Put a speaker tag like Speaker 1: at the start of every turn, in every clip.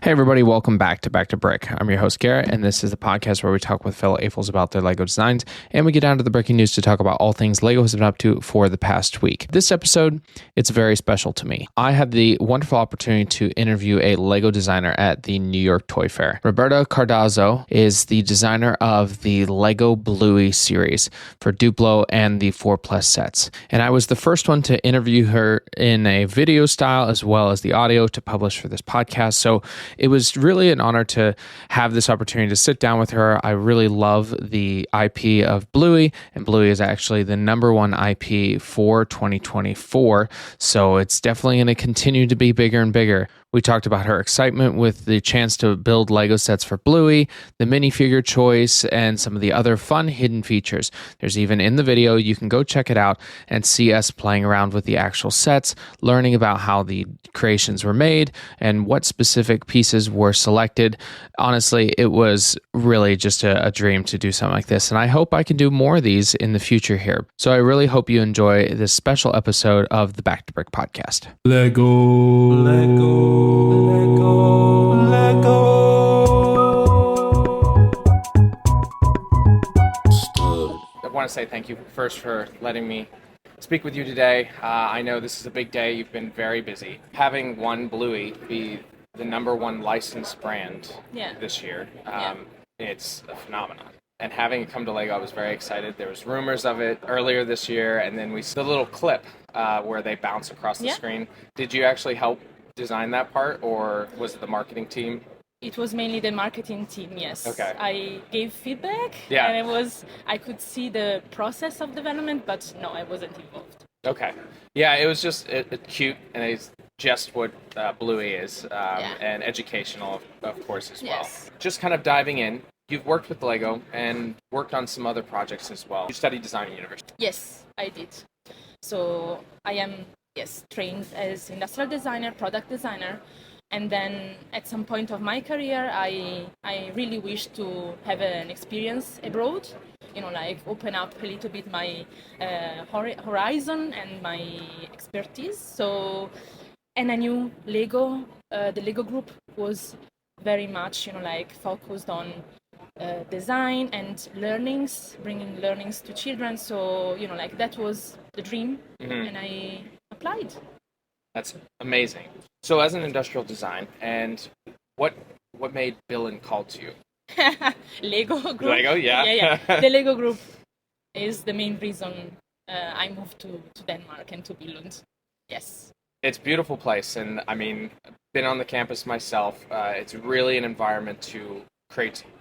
Speaker 1: Hey everybody, welcome back to Brick. I'm your host Garrett, and this is the podcast where we talk with fellow AFOLs about their LEGO designs, and we get down to the breaking news to talk about all things LEGO has been up to for the past week. This episode, it's very special to me. I had the wonderful opportunity to interview a LEGO designer at the New York Toy Fair. Roberta Cardazzo is the designer of the LEGO Bluey series for Duplo and the 4+ sets, and I was the first one to interview her in a video style as well as the audio to publish for this podcast, so it was really an honor to have this opportunity to sit down with her. I really love the IP of Bluey, and Bluey is actually the #1 IP for 2024, so it's definitely going to continue to be bigger and bigger. We talked about her excitement with the chance to build Lego sets for Bluey, the minifigure choice, and some of the other fun hidden features. There's even in the video, you can go check it out and see us playing around with the actual sets, learning about how the creations were made and what specific pieces were selected. Honestly, it was really just a dream to do something like this, and I hope I can do more of these in the future here. So I really hope you enjoy this special episode of the Back to Brick podcast.
Speaker 2: Lego.
Speaker 1: I want to say thank you first for letting me speak with you today. I know this is a big day. You've been very busy. Having one Bluey be the #1 licensed brand this year, it's a phenomenon. And having it come to LEGO, I was very excited. There was rumors of it earlier this year, and then we saw the little clip where they bounce across the screen. Did you actually help design that part, or was it the marketing team?
Speaker 2: It was mainly the marketing team, yes.
Speaker 1: Okay.
Speaker 2: I gave feedback, and I could see the process of development, but no, I wasn't involved.
Speaker 1: Okay. Yeah, it was just cute, and it's just what Bluey is, and educational, of course, as well.
Speaker 2: Yes.
Speaker 1: Just kind of diving in, you've worked with LEGO and worked on some other projects as well. You studied design at university.
Speaker 2: Yes, I did. So I am, trained as industrial designer, product designer, and then at some point of my career, I really wished to have an experience abroad, open up a little bit my horizon and my expertise. So, and I knew LEGO, the LEGO group was very much, focused on design and learnings, bringing learnings to children. So, that was the dream, and I applied.
Speaker 1: That's amazing. So as an industrial design, and what made Bill and call to you?
Speaker 2: LEGO group.
Speaker 1: LEGO, yeah.
Speaker 2: The LEGO group is the main reason I moved to Denmark and to Billund. Yes.
Speaker 1: It's a beautiful place, and I mean, been on the campus myself. It's really an environment to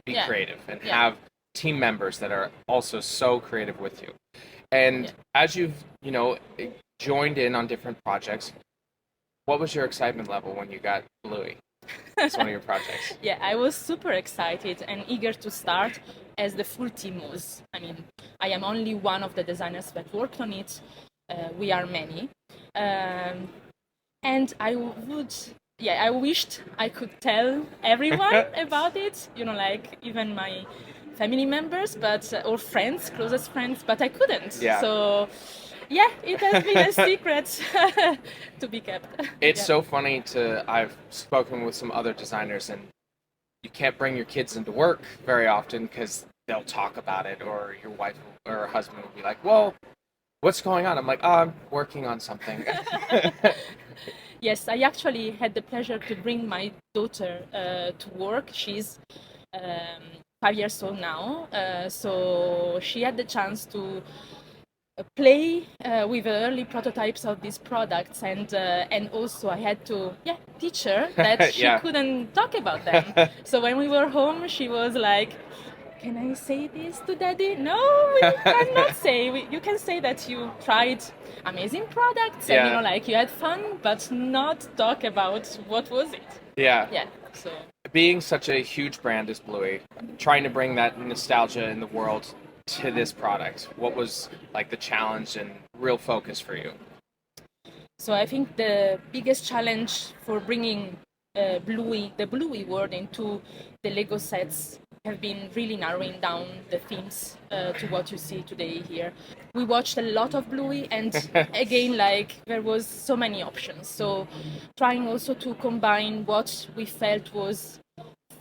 Speaker 1: be creative, and have team members that are also so creative with you. And as you've, joined in on different projects, what was your excitement level when you got Bluey? It's one of your projects.
Speaker 2: Yeah, I was super excited and eager to start, as the full team was. I mean, I am only one of the designers that worked on it. We are many. And I wished I could tell everyone about it, even my family members, or friends, closest friends, but I couldn't.
Speaker 1: Yeah.
Speaker 2: So, it has been a secret to be kept.
Speaker 1: It's so funny I've spoken with some other designers, and you can't bring your kids into work very often because they'll talk about it, or your wife or husband will be like, well, what's going on? I'm like, I'm working on something.
Speaker 2: Yes, I actually had the pleasure to bring my daughter to work. She's 5 years old now, so she had the chance to play with early prototypes of these products, and also I had to teach her that she couldn't talk about them. So when we were home, she was like, can I say this to Daddy? No, you cannot say. You can say that you tried amazing products and you had fun, but not talk about what was it.
Speaker 1: Yeah.
Speaker 2: So
Speaker 1: being such a huge brand as Bluey, trying to bring that nostalgia in the world to this product, what was like the challenge and real focus for you?
Speaker 2: So I think the biggest challenge for bringing the Bluey world into the LEGO sets have been really narrowing down the themes to what you see today here. We watched a lot of Bluey, and again, like, there was so many options. So trying also to combine what we felt was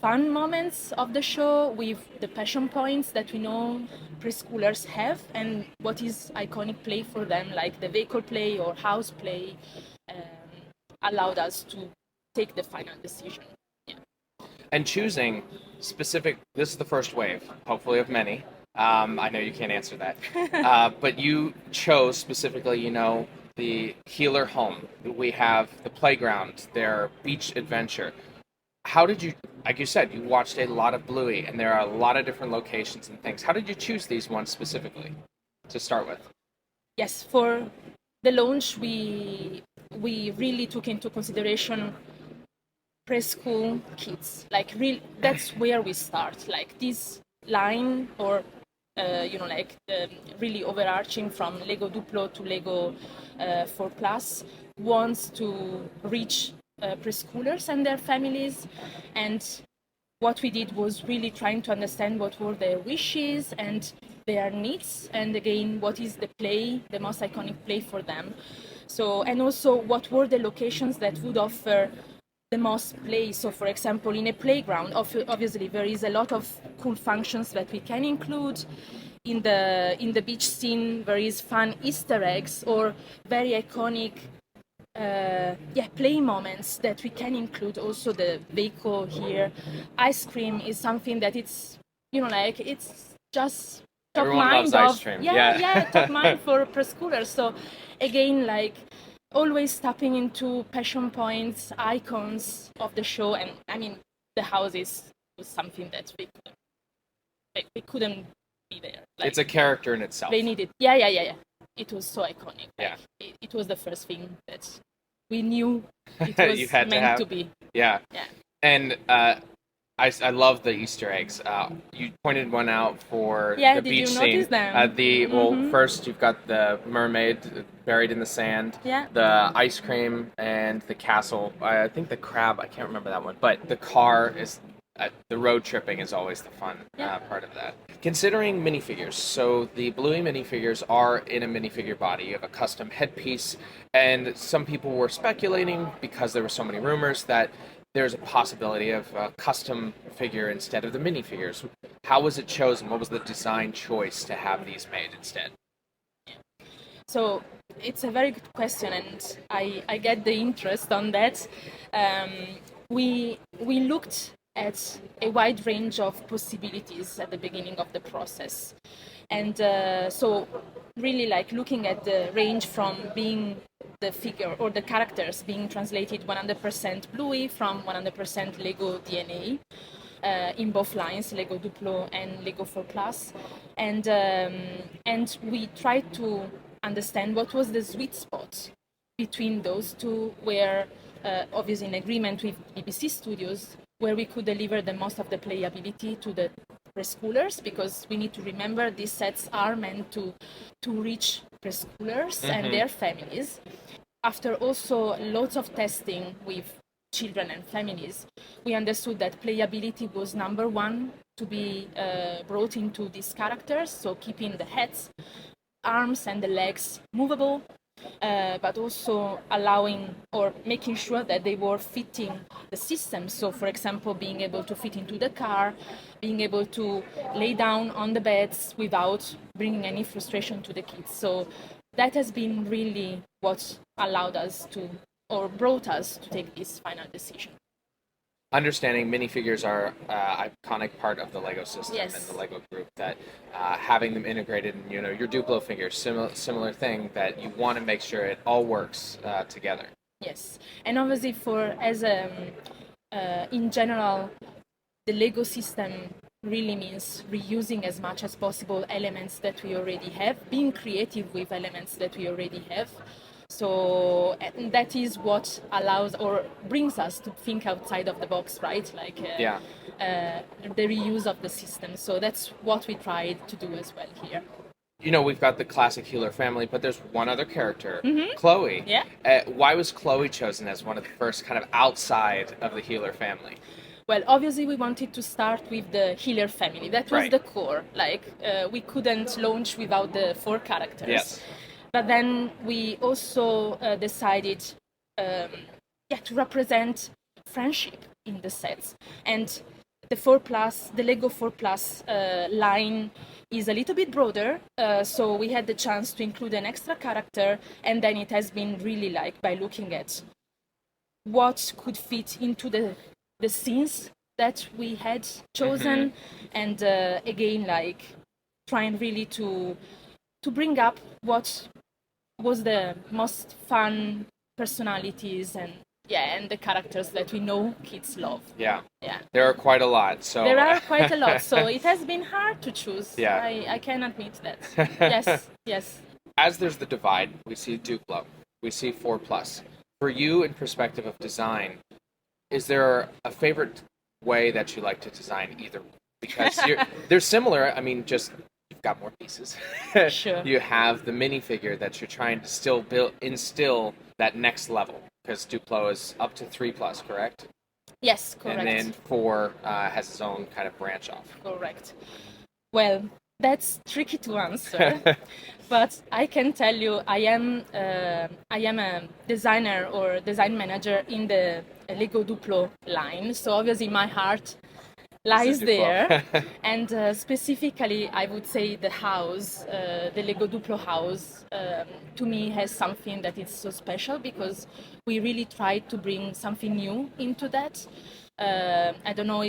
Speaker 2: fun moments of the show with the passion points that we know preschoolers have and what is iconic play for them, like the vehicle play or house play, allowed us to take the final decision.
Speaker 1: And choosing specific, this is the first wave, hopefully of many. I know you can't answer that. But you chose specifically, the Healer home. We have the playground, their beach adventure. How did you, like you said, you watched a lot of Bluey, and there are a lot of different locations and things. How did you choose these ones specifically to start with?
Speaker 2: Yes, for the launch, we really took into consideration preschool kids. Like, that's where we start. Like, this line, or really overarching from Lego Duplo to Lego 4 Plus, wants to reach preschoolers and their families. And what we did was really trying to understand what were their wishes and their needs, and again, what is the most iconic play for them. So, and also what were the locations that would offer the most play. So, for example, in a playground, obviously there is a lot of cool functions that we can include. In the beach scene, there is fun Easter eggs or very iconic play moments that we can include. Also, the vehicle here, ice cream is something that it's it's just top
Speaker 1: Everyone
Speaker 2: mind
Speaker 1: loves ice cream.
Speaker 2: top mind for preschoolers. So again, like, always tapping into passion points, icons of the show. And I mean, the houses was something that we couldn't be there. Like,
Speaker 1: it's a character in itself.
Speaker 2: They needed, yeah. It was so iconic.
Speaker 1: Yeah.
Speaker 2: It was the first thing that we knew it was
Speaker 1: you had
Speaker 2: meant to be.
Speaker 1: Yeah.
Speaker 2: Yeah.
Speaker 1: And I love the Easter eggs. You pointed one out for the beach scene.
Speaker 2: Did you notice them?
Speaker 1: Well, first you've got the mermaid buried in the sand.
Speaker 2: Yeah.
Speaker 1: The ice cream and the castle. I think the crab. I can't remember that one. But the car is. The road tripping is always the fun part of that. Considering minifigures, so the Bluey minifigures are in a minifigure body. You have a custom headpiece, and some people were speculating, because there were so many rumors, that there's a possibility of a custom figure instead of the minifigures. How was it chosen? What was the design choice to have these made instead?
Speaker 2: So it's a very good question, and I get the interest on that. We looked at a wide range of possibilities at the beginning of the process. And so really, like, looking at the range from being the figure or the characters being translated 100% Bluey from 100% Lego DNA in both lines, Lego Duplo and Lego 4 Plus. And we tried to understand what was the sweet spot between those two, where obviously in agreement with BBC Studios, where we could deliver the most of the playability to the preschoolers, because we need to remember these sets are meant to reach preschoolers and their families. After also lots of testing with children and families, we understood that playability was number one to be brought into these characters, so keeping the heads, arms and the legs movable, but also allowing or making sure that they were fitting the system. So, for example, being able to fit into the car, being able to lay down on the beds without bringing any frustration to the kids. So that has been really what allowed us to, or brought us to take this final decision.
Speaker 1: Understanding minifigures are an iconic part of the LEGO system and the LEGO group, that having them integrated in, your Duplo figures, similar thing, that you want to make sure it all works together.
Speaker 2: Yes, and obviously in general, the LEGO system really means reusing as much as possible elements that we already have, being creative with elements that we already have. So that is what allows or brings us to think outside of the box, right? Like the reuse of the system. So that's what we tried to do as well here.
Speaker 1: We've got the classic Healer family, but there's one other character, Chloe.
Speaker 2: Yeah.
Speaker 1: Why was Chloe chosen as one of the first kind of outside of the Healer family?
Speaker 2: Well, obviously we wanted to start with the healer family. That was
Speaker 1: Right.
Speaker 2: the core. Like we couldn't launch without the 4 characters.
Speaker 1: Yes.
Speaker 2: But then we also decided to represent friendship in the sets. And the 4 plus, the Lego 4 plus line is a little bit broader, so we had the chance to include an extra character, and then it has been really like by looking at what could fit into the scenes that we had chosen, and again, like trying really to bring up what was the most fun personalities and the characters that we know kids love.
Speaker 1: Yeah.
Speaker 2: Yeah.
Speaker 1: There are quite a lot. So
Speaker 2: There are quite a lot, so it has been hard to choose.
Speaker 1: Yeah.
Speaker 2: I can admit that. Yes.
Speaker 1: As there's the divide, we see Duplo, we see 4 plus. For you, in perspective of design, is there a favorite way that you like to design either? Because they're similar. I mean, just you've got more pieces.
Speaker 2: Sure.
Speaker 1: You have the minifigure that you're trying to still instill that next level. Because Duplo is up to 3 plus, correct?
Speaker 2: Yes, correct.
Speaker 1: And then 4 has its own kind of branch off.
Speaker 2: Correct. Well, that's tricky to answer, but I can tell you I am a designer or design manager in the Lego Duplo line, so obviously my heart lies there. And specifically, I would say the house, the Lego Duplo house, to me has something that is so special because we really tried to bring something new into that. I don't know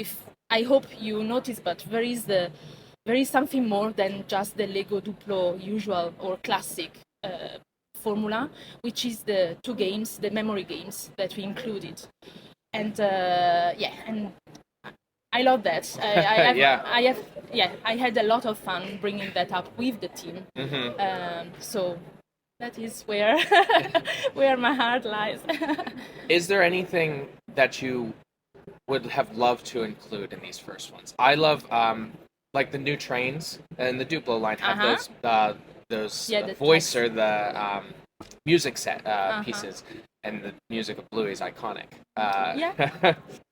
Speaker 2: I hope you notice, but there is something more than just the Lego Duplo usual or classic formula, which is the 2 games, the memory games that we included. And and I love that. I had a lot of fun bringing that up with the team. So that is where where my heart lies.
Speaker 1: Is there anything that you would have loved to include in these first ones? I love like the new trains and the Duplo line have those voice or the music set pieces, and the music of Bluey is iconic.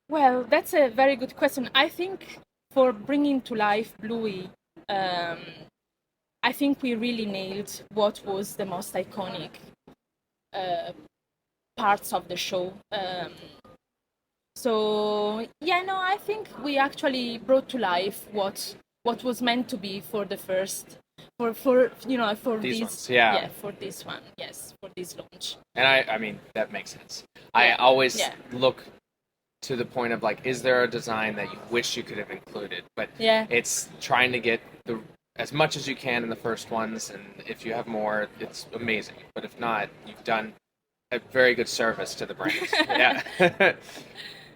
Speaker 2: Well, that's a very good question. I think for bringing to life Bluey, I think we really nailed what was the most iconic parts of the show. I think we actually brought to life what was meant to be for the first for
Speaker 1: these
Speaker 2: this
Speaker 1: ones,
Speaker 2: for this one, yes, for this launch.
Speaker 1: And I mean that makes sense. I always look to the point of like, is there a design that you wish you could have included? But it's trying to get as much as you can in the first ones, and if you have more, it's amazing. But if not, you've done a very good service to the brand. Yeah.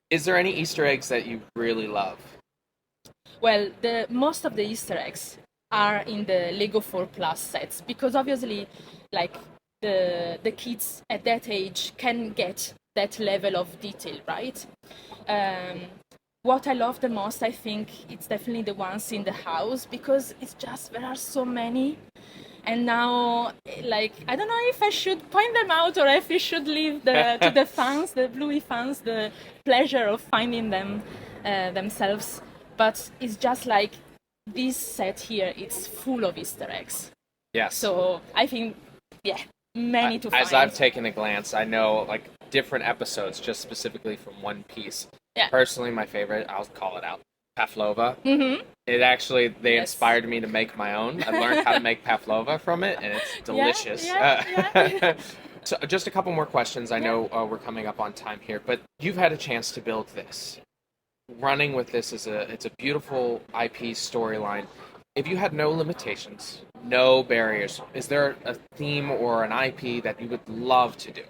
Speaker 1: Is there any Easter eggs that you really love?
Speaker 2: Well, most of the Easter eggs are in the Lego 4 Plus sets because obviously, like the kids at that age can get that level of detail, right? What I love the most, I think, it's definitely the ones in the house because it's just there are so many. And now, like, I don't know if I should point them out or if we should leave to the fans, the Bluey fans, the pleasure of finding them themselves. But it's just like this set here, it's full of Easter eggs.
Speaker 1: Yes.
Speaker 2: So I think, many to find.
Speaker 1: As I've taken a glance, I know like different episodes just specifically from one piece. Yeah. Personally, my favorite, I'll call it out, Pavlova. Mm-hmm. It actually, they inspired me to make my own. I learned how to make Pavlova from it, and it's delicious. So just a couple more questions. I know we're coming up on time here, but you've had a chance to build this. Running with this it's a beautiful IP storyline. If you had no limitations, no barriers, is there a theme or an IP that you would love to do?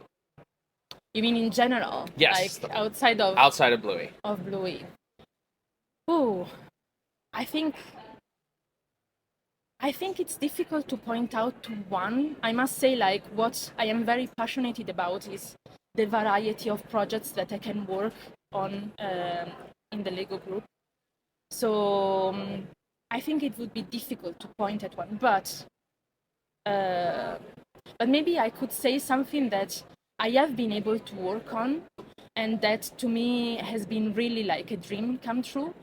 Speaker 2: You mean in general?
Speaker 1: Yes.
Speaker 2: Like outside of
Speaker 1: Bluey.
Speaker 2: Of Bluey. Ooh, I think it's difficult to point out to one. I must say, like, what I am very passionate about is the variety of projects that I can work on in the LEGO group. So I think it would be difficult to point at one, but maybe I could say something that I have been able to work on And that to me has been really like a dream come true.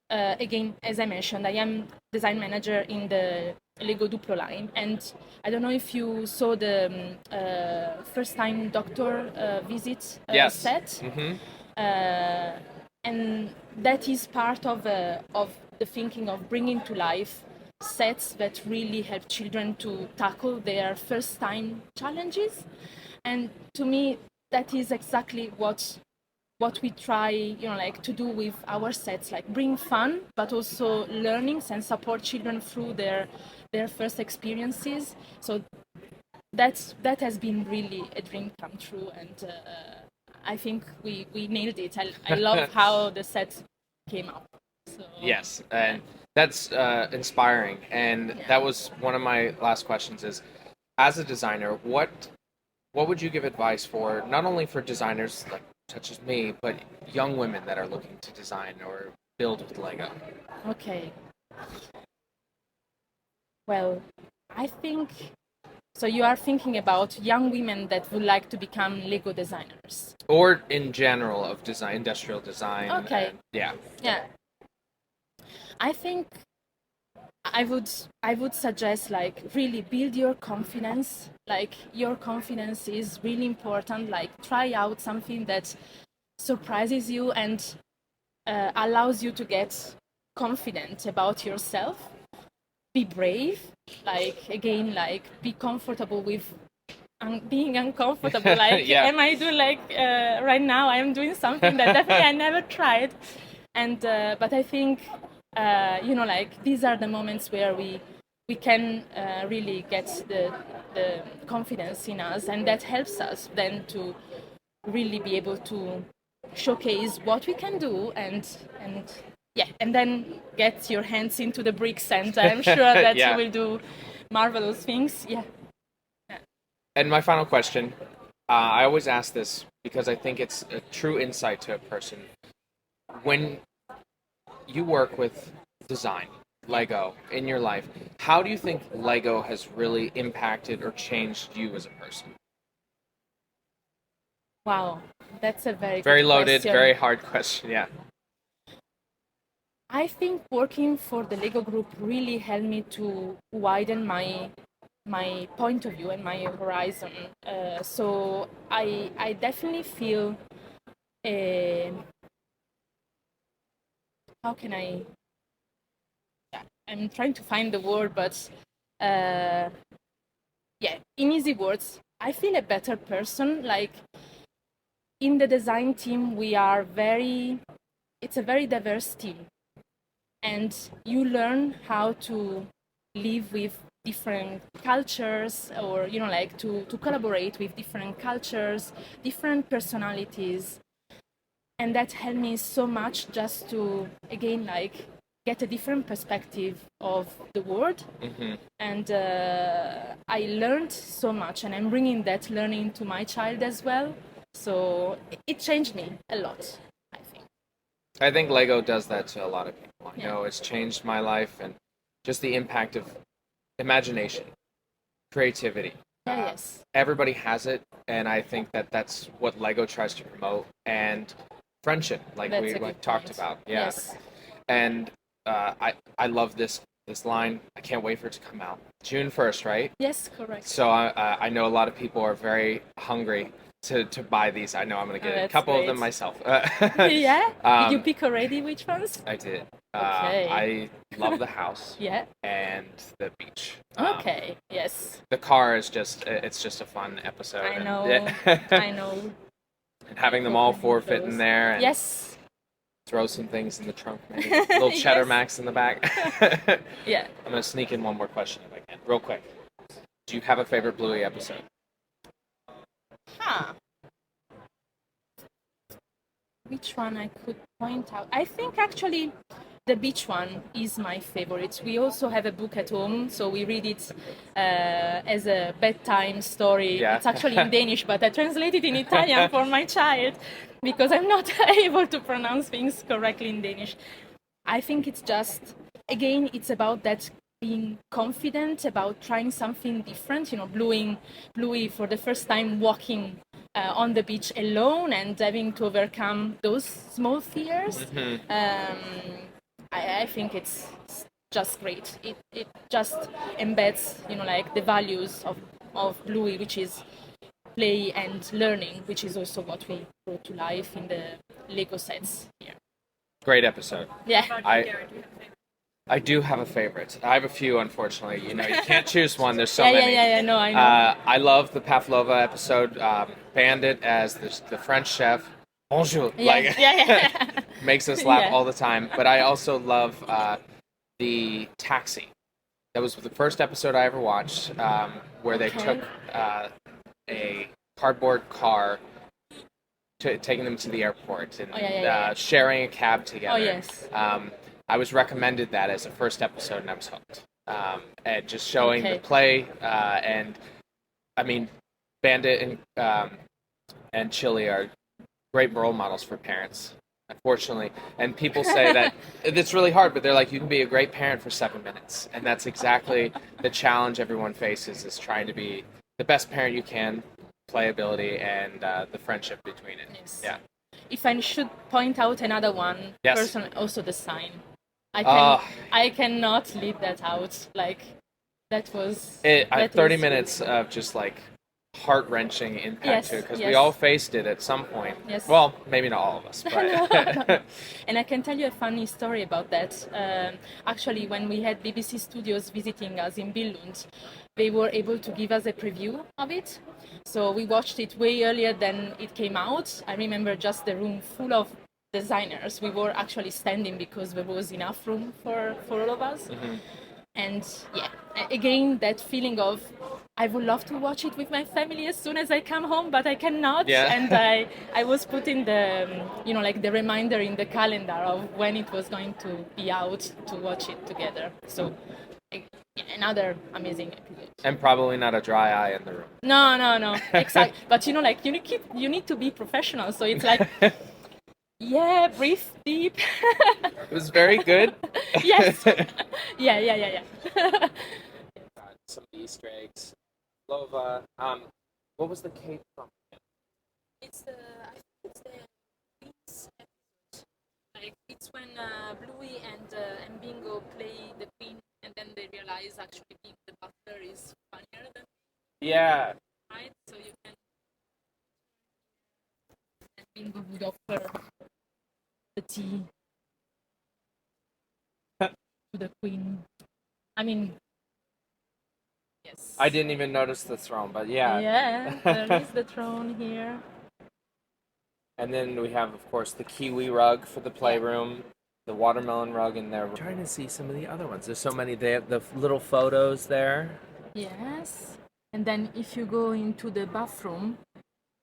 Speaker 2: Again, as I mentioned, I am design manager in the LEGO Duplo line, and I don't know if you saw the first time doctor visit
Speaker 1: Yes.
Speaker 2: set.
Speaker 1: Mm-hmm.
Speaker 2: And that is part of the thinking of bringing to life sets that really help children to tackle their first time challenges. And to me, that is exactly what we try, like to do with our sets, like bring fun, but also learnings and support children through their first experiences. So that has been really a dream come true, and I think we nailed it. I love how the set came up. So,
Speaker 1: Yes, and that's inspiring. And that was one of my last questions is, as a designer, what would you give advice for, not only for designers like such as me, but young women that are looking to design or build with Lego?
Speaker 2: Okay. Well, I think so. You are thinking about young women that would like to become Lego designers.
Speaker 1: Or in general of design, industrial design.
Speaker 2: Okay.
Speaker 1: And, yeah.
Speaker 2: Yeah. I think I would suggest like really build your confidence. Like your confidence is really important. Like try out something that surprises you and allows you to get confident about yourself. Be brave. Like again, like be comfortable with being uncomfortable. Like
Speaker 1: Yeah.
Speaker 2: am I doing like right now? I am doing something that definitely I never tried. And but I think like these are the moments where we can really get the confidence in us, and that helps us then to really be able to showcase what we can do, and yeah, and then get your hands into the bricks, and I'm sure that
Speaker 1: Yeah.
Speaker 2: you will do marvelous things. Yeah.
Speaker 1: And my final question, I always ask this because I think it's a true insight to a person. When you work with design, Lego, in your life, how do you think Lego has really impacted or changed you as a person?
Speaker 2: Wow, that's a very
Speaker 1: Very
Speaker 2: good
Speaker 1: loaded,
Speaker 2: question.
Speaker 1: very hard question, yeah.
Speaker 2: I think working for the Lego Group really helped me to widen my point of view and my horizon. So I definitely feel how can I? I'm trying to find the word, but yeah, in easy words, I feel a better person. Like in the design team, it's a very diverse team, and you learn how to live with different cultures, or like to collaborate with different cultures, different personalities, and that helped me so much just to again like get a different perspective of the world.
Speaker 1: Mm-hmm.
Speaker 2: And I learned so much, and I'm bringing that learning to my child as well, so it changed me a lot,
Speaker 1: I think Lego does that to a lot of people. I
Speaker 2: Yeah.
Speaker 1: know it's changed my life, and just the impact of imagination, creativity.
Speaker 2: Yes.
Speaker 1: Everybody has it, and I think that that's what Lego tries to promote, and friendship, like
Speaker 2: That's
Speaker 1: we
Speaker 2: a good
Speaker 1: talked
Speaker 2: point.
Speaker 1: about. Yeah.
Speaker 2: Yes.
Speaker 1: And I love this line. I can't wait for it to come out. June 1st, right?
Speaker 2: Yes, correct.
Speaker 1: So I know a lot of people are very hungry to buy these. I know I'm going to get a
Speaker 2: That's
Speaker 1: couple of them
Speaker 2: great.
Speaker 1: myself.
Speaker 2: Yeah? Did you pick already which ones?
Speaker 1: I did.
Speaker 2: Okay.
Speaker 1: I love the house
Speaker 2: Yeah.
Speaker 1: and the beach.
Speaker 2: Okay. Yes.
Speaker 1: The car is it's just a fun episode.
Speaker 2: I
Speaker 1: and-
Speaker 2: know.
Speaker 1: yeah.
Speaker 2: I know.
Speaker 1: And having them
Speaker 2: hope
Speaker 1: all
Speaker 2: you
Speaker 1: four
Speaker 2: need
Speaker 1: fit in
Speaker 2: those.
Speaker 1: there. And
Speaker 2: Yes.
Speaker 1: throw some things in the trunk, maybe. Little cheddar
Speaker 2: Yes.
Speaker 1: max in the back.
Speaker 2: Yeah.
Speaker 1: I'm going to sneak in one more question if I can, real quick. Do you have a favorite Bluey episode?
Speaker 2: Huh. Which one I could point out? I think actually the beach one is my favorite. We also have a book at home, so we read it as a bedtime story.
Speaker 1: Yeah.
Speaker 2: It's actually in Danish, but I translate it in Italian for my child because I'm not able to pronounce things correctly in Danish. I think it's just, again, it's about that being confident about trying something different. Bluey for the first time walking on the beach alone and having to overcome those small fears. I think it's just great. It just embeds, like the values of Bluey, which is play and learning, which is also what we brought to life in the Lego sets here.
Speaker 1: Great episode.
Speaker 2: Yeah.
Speaker 1: I do have a favorite. I have a few, unfortunately. You can't choose one. There's so
Speaker 2: yeah,
Speaker 1: many.
Speaker 2: I know.
Speaker 1: I love the Pavlova episode. Bandit as the French chef. Bonjour.
Speaker 2: Yeah.
Speaker 1: Makes us laugh all the time. But I also love the Taxi. That was the first episode I ever watched, where they took a cardboard car, taking them to the airport and sharing a cab together.
Speaker 2: Oh, yes.
Speaker 1: I was recommended that as a first episode, and I was hooked. And just showing the play, and I mean, Bandit and Chili are great role models for parents, unfortunately. And people say that it's really hard, but they're like, you can be a great parent for 7 minutes, and that's exactly the challenge everyone faces: is trying to be the best parent you can, playability, and the friendship between it.
Speaker 2: Yes.
Speaker 1: Yeah.
Speaker 2: If I should point out another one, personally, also the sign. I cannot leave that out. Like, that was...
Speaker 1: 30 minutes of just, like, heart-wrenching impact, too, because we all faced it at some point.
Speaker 2: Yes.
Speaker 1: Well, maybe not all of us, but...
Speaker 2: And I can tell you a funny story about that. Actually, when we had BBC Studios visiting us in Billund, they were able to give us a preview of it. So we watched it way earlier than it came out. I remember just the room full of designers. We were actually standing because there was enough room for all of us. Mm-hmm. And again, that feeling of, I would love to watch it with my family as soon as I come home, but I cannot. Yeah. And I was putting the, the reminder in the calendar of when it was going to be out to watch it together. So another amazing episode.
Speaker 1: And probably not a dry eye in the room.
Speaker 2: No, exactly. But you need to be professional. So it's like, yeah, breathe deep.
Speaker 1: It was very good.
Speaker 2: Yes. Yeah.
Speaker 1: Some Easter eggs. Lova. What was the cape from?
Speaker 2: I think it's the Queen's episode. Like, it's when Bluey and Bingo play the Queen, and then they realize actually being the butler is funnier than...
Speaker 1: Yeah.
Speaker 2: Right? So you can... And Bingo would offer the tea to the Queen. I mean... Yes.
Speaker 1: I didn't even notice the throne, but yeah.
Speaker 2: Yeah, there is the throne here.
Speaker 1: And then we have, of course, the kiwi rug for the playroom, the watermelon rug in there. I'm trying to see some of the other ones. There's so many. They have the little photos there.
Speaker 2: Yes. And then if you go into the bathroom,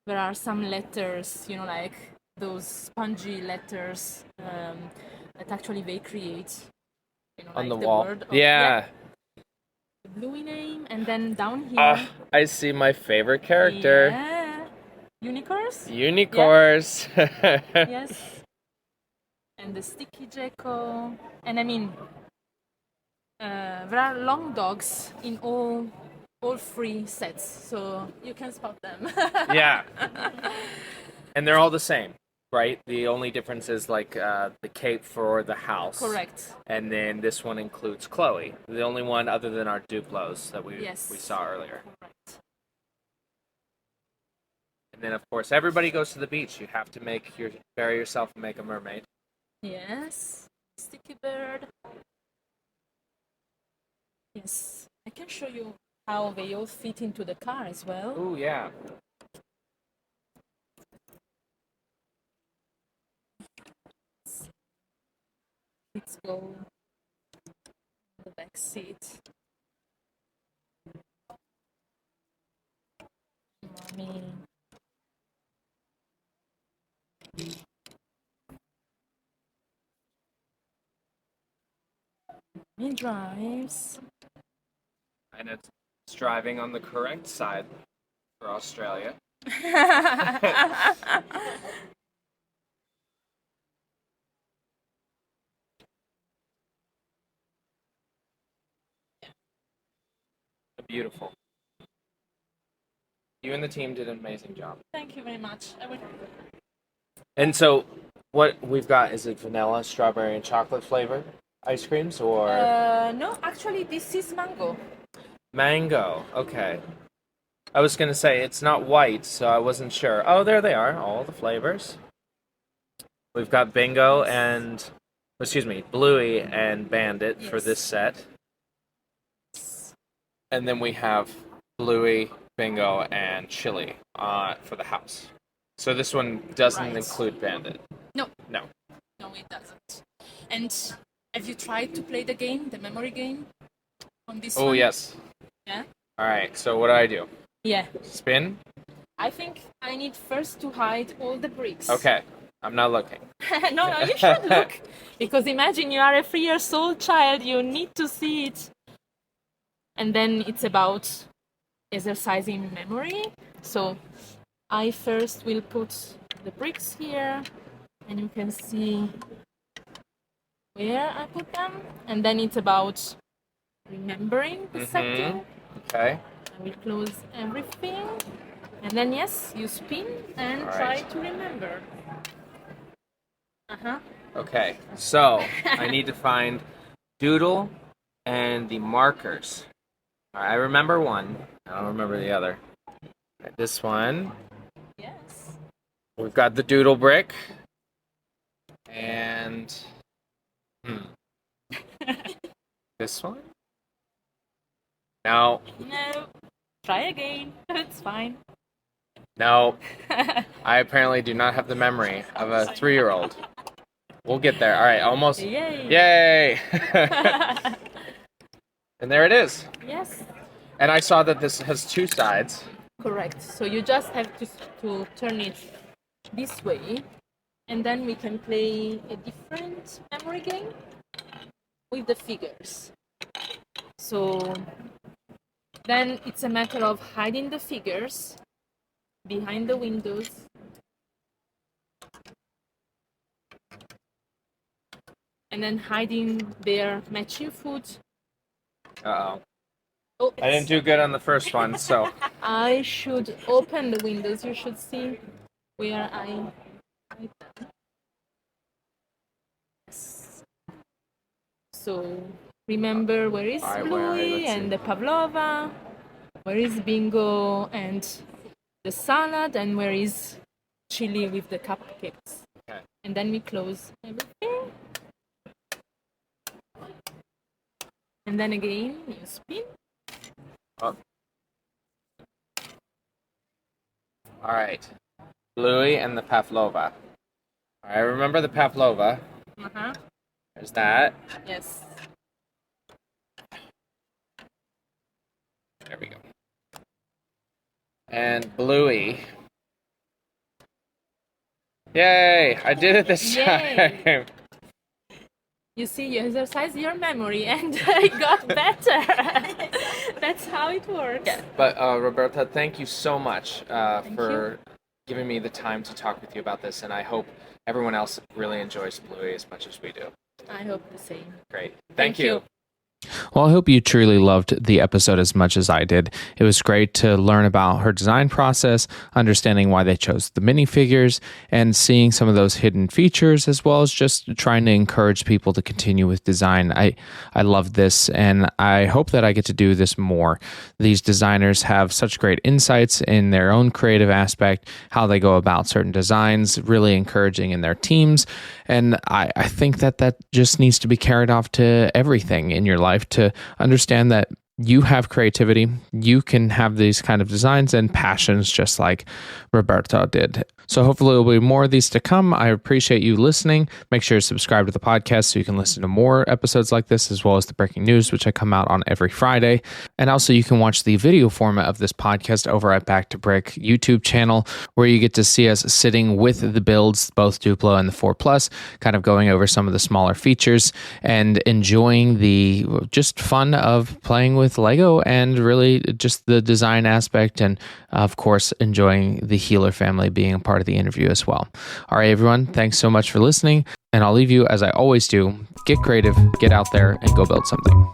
Speaker 2: there are some letters, like those spongy letters that actually they create.
Speaker 1: On
Speaker 2: like
Speaker 1: the wall. Yeah.
Speaker 2: The Bluey name, and then down here...
Speaker 1: I see my favorite character.
Speaker 2: Yeah. Unicorns?
Speaker 1: Unicorns.
Speaker 2: Yeah. Yes. And the Sticky Gecko. And I mean, there are long dogs in all 3 sets, so you can spot them.
Speaker 1: Yeah. And they're all the same, right? The only difference is like the cape for the house.
Speaker 2: Correct.
Speaker 1: And then this one includes Chloe, the only one other than our Duplos that we saw earlier.
Speaker 2: Correct.
Speaker 1: And then, of course, everybody goes to the beach. You have to bury yourself and make a mermaid.
Speaker 2: Yes. Sticky bird. Yes. I can show you how they all fit into the car as well.
Speaker 1: Oh, yeah.
Speaker 2: Let's go the back seat. Mommy. Mommy drives.
Speaker 1: And it's driving on the correct side for Australia. Beautiful. You and the team did an amazing job.
Speaker 2: Thank you very much.
Speaker 1: And so, what we've got, is it vanilla, strawberry, and chocolate flavored ice creams, or?
Speaker 2: No, actually, this is mango.
Speaker 1: Mango, okay. I was going to say, it's not white, so I wasn't sure. Oh, there they are, all the flavors. We've got Bingo and, Bluey and Bandit for this set. And then we have Bluey, Bingo, and Chili for the house. So this one doesn't include Bandit.
Speaker 2: No.
Speaker 1: No.
Speaker 2: No, it doesn't. And have you tried to play the game, the memory game, on this one?
Speaker 1: Oh, yes.
Speaker 2: Yeah?
Speaker 1: All right, so what do I do?
Speaker 2: Yeah.
Speaker 1: Spin?
Speaker 2: I think I need first to hide all the bricks.
Speaker 1: Okay, I'm not looking.
Speaker 2: No, you should look. Because imagine you are a 3-year-old child, you need to see it. And then it's about exercising memory. So I first will put the bricks here, and you can see where I put them. And then it's about remembering the setting.
Speaker 1: Okay.
Speaker 2: I will close everything. And then, yes, you spin and try to remember.
Speaker 1: Okay, so I need to find Doodle and the markers. I remember one. I don't remember the other. This one.
Speaker 2: Yes.
Speaker 1: We've got the Doodle brick. And this one? No.
Speaker 2: No. Try again. It's fine.
Speaker 1: No. I apparently do not have the memory of a 3-year-old. We'll get there. All right, almost.
Speaker 2: Yay.
Speaker 1: Yay! And there it is.
Speaker 2: Yes.
Speaker 1: And I saw that this has 2 sides.
Speaker 2: Correct. So you just have to turn it this way, and then we can play a different memory game with the figures. So then it's a matter of hiding the figures behind the windows. And then hiding their matching food.
Speaker 1: Uh-oh.
Speaker 2: Oh,
Speaker 1: I didn't do good on the first one, so.
Speaker 2: I should open the windows. You should see where I hide them. Yes. So remember, where is Bluey and the pavlova? Where is Bingo and the salad? And where is Chili with the cupcakes?
Speaker 1: Okay.
Speaker 2: And then we close everything. And then again, you spin.
Speaker 1: Oh. All right. Bluey and the pavlova. I remember the pavlova. There's that.
Speaker 2: Yes.
Speaker 1: There we go. And Bluey. Yay! I did it this time.
Speaker 2: You see, you exercise your memory and it got better. That's how it works.
Speaker 1: But Roberta, thank you so much for giving me the time to talk with you about this, and I hope everyone else really enjoys Bluey as much as we do.
Speaker 2: I hope the same.
Speaker 1: Great. Thank you.
Speaker 3: Well, I hope you truly loved the episode as much as I did. It was great to learn about her design process, understanding why they chose the minifigures, and seeing some of those hidden features, as well as just trying to encourage people to continue with design. I love this, and I hope that I get to do this more. These designers have such great insights in their own creative aspect, how they go about certain designs, really encouraging in their teams. And I think that just needs to be carried off to everything in your life, to understand that you have creativity, you can have these kind of designs and passions just like Roberta did. So hopefully there will be more of these to come. I appreciate you listening. Make sure to subscribe to the podcast so you can listen to more episodes like this, as well as the breaking news, which I come out on every Friday. And also you can watch the video format of this podcast over at Back to Brick YouTube channel, where you get to see us sitting with the builds, both Duplo and the 4 Plus, kind of going over some of the smaller features and enjoying the just fun of playing with Lego and really just the design aspect, and of course enjoying the Healer family being a part of the interview as well. All right, everyone, thanks so much for listening, and I'll leave you as I always do. Get creative, get out there, and go build something.